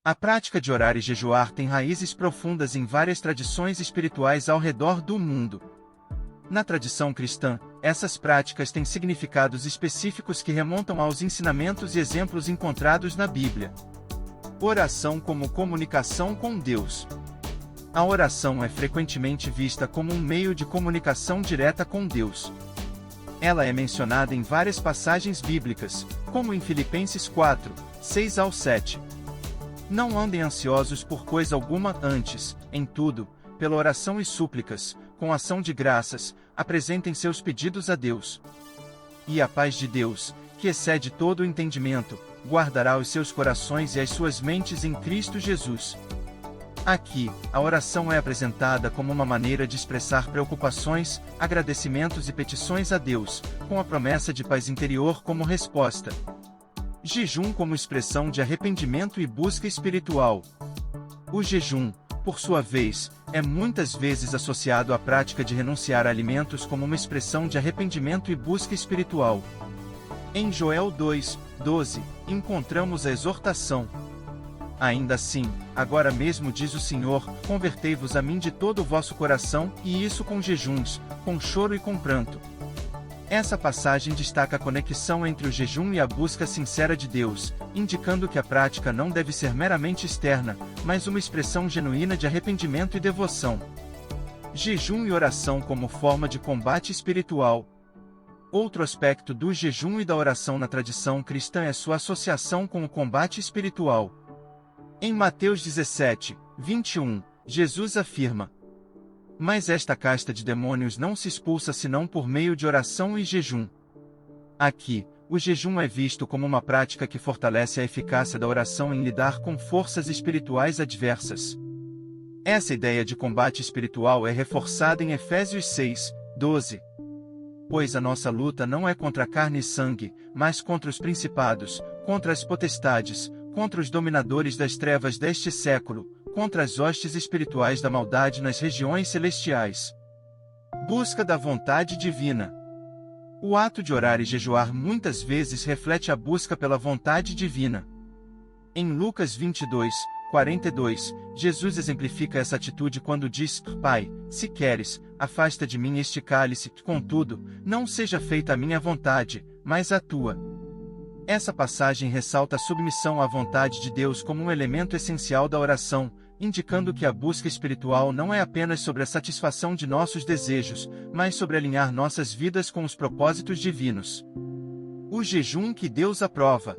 A prática de orar e jejuar tem raízes profundas em várias tradições espirituais ao redor do mundo. Na tradição cristã, essas práticas têm significados específicos que remontam aos ensinamentos e exemplos encontrados na Bíblia. Oração como comunicação com Deus. A oração é frequentemente vista como um meio de comunicação direta com Deus. Ela é mencionada em várias passagens bíblicas, como em Filipenses 4, 6-7. Não andem ansiosos por coisa alguma, antes, em tudo, pela oração e súplicas, com ação de graças, apresentem seus pedidos a Deus. E a paz de Deus, que excede todo o entendimento, guardará os seus corações e as suas mentes em Cristo Jesus. Aqui, a oração é apresentada como uma maneira de expressar preocupações, agradecimentos e petições a Deus, com a promessa de paz interior como resposta. Jejum como expressão de arrependimento e busca espiritual. O jejum, por sua vez, é muitas vezes associado à prática de renunciar a alimentos como uma expressão de arrependimento e busca espiritual. Em Joel 2, 12, encontramos a exortação. Ainda assim, agora mesmo diz o Senhor, convertei-vos a mim de todo o vosso coração, e isso com jejuns, com choro e com pranto. Essa passagem destaca a conexão entre o jejum e a busca sincera de Deus, indicando que a prática não deve ser meramente externa, mas uma expressão genuína de arrependimento e devoção. Jejum e oração como forma de combate espiritual. Outro aspecto do jejum e da oração na tradição cristã é sua associação com o combate espiritual. Em Mateus 17, 21, Jesus afirma: mas esta casta de demônios não se expulsa senão por meio de oração e jejum. Aqui, o jejum é visto como uma prática que fortalece a eficácia da oração em lidar com forças espirituais adversas. Essa ideia de combate espiritual é reforçada em Efésios 6, 12. Pois a nossa luta não é contra carne e sangue, mas contra os principados, contra as potestades, contra os dominadores das trevas deste século, contra as hostes espirituais da maldade nas regiões celestiais. Busca da vontade divina. O ato de orar e jejuar muitas vezes reflete a busca pela vontade divina. Em Lucas 22, 42, Jesus exemplifica essa atitude quando diz: Pai, se queres, afasta de mim este cálice, contudo, não seja feita a minha vontade, mas a tua. Essa passagem ressalta a submissão à vontade de Deus como um elemento essencial da oração, indicando que a busca espiritual não é apenas sobre a satisfação de nossos desejos, mas sobre alinhar nossas vidas com os propósitos divinos. O jejum que Deus aprova.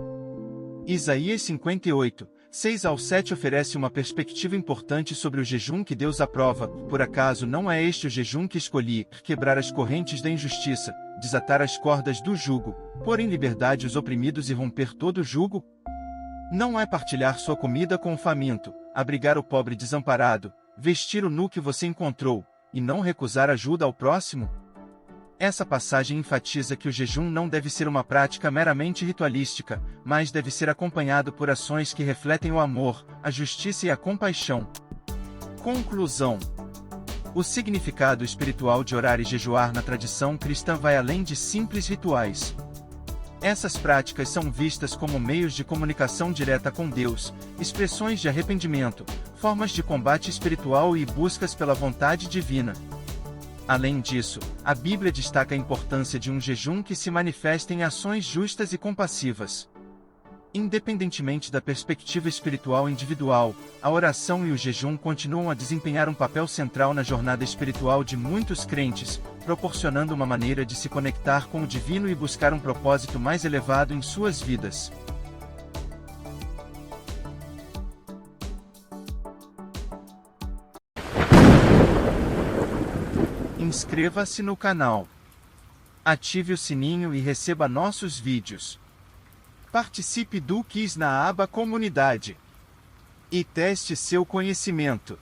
Isaías 58, 6-7 oferece uma perspectiva importante sobre o jejum que Deus aprova. Por acaso não é este o jejum que escolhi: quebrar as correntes da injustiça, desatar as cordas do jugo, pôr em liberdade os oprimidos e romper todo o jugo? Não é partilhar sua comida com o faminto, abrigar o pobre desamparado, vestir o nu que você encontrou, e não recusar ajuda ao próximo? Essa passagem enfatiza que o jejum não deve ser uma prática meramente ritualística, mas deve ser acompanhado por ações que refletem o amor, a justiça e a compaixão. Conclusão. O significado espiritual de orar e jejuar na tradição cristã vai além de simples rituais. Essas práticas são vistas como meios de comunicação direta com Deus, expressões de arrependimento, formas de combate espiritual e buscas pela vontade divina. Além disso, a Bíblia destaca a importância de um jejum que se manifesta em ações justas e compassivas. Independentemente da perspectiva espiritual individual, a oração e o jejum continuam a desempenhar um papel central na jornada espiritual de muitos crentes, proporcionando uma maneira de se conectar com o divino e buscar um propósito mais elevado em suas vidas. Inscreva-se no canal. Ative o sininho e receba nossos vídeos. Participe do quiz na aba Comunidade. E teste seu conhecimento.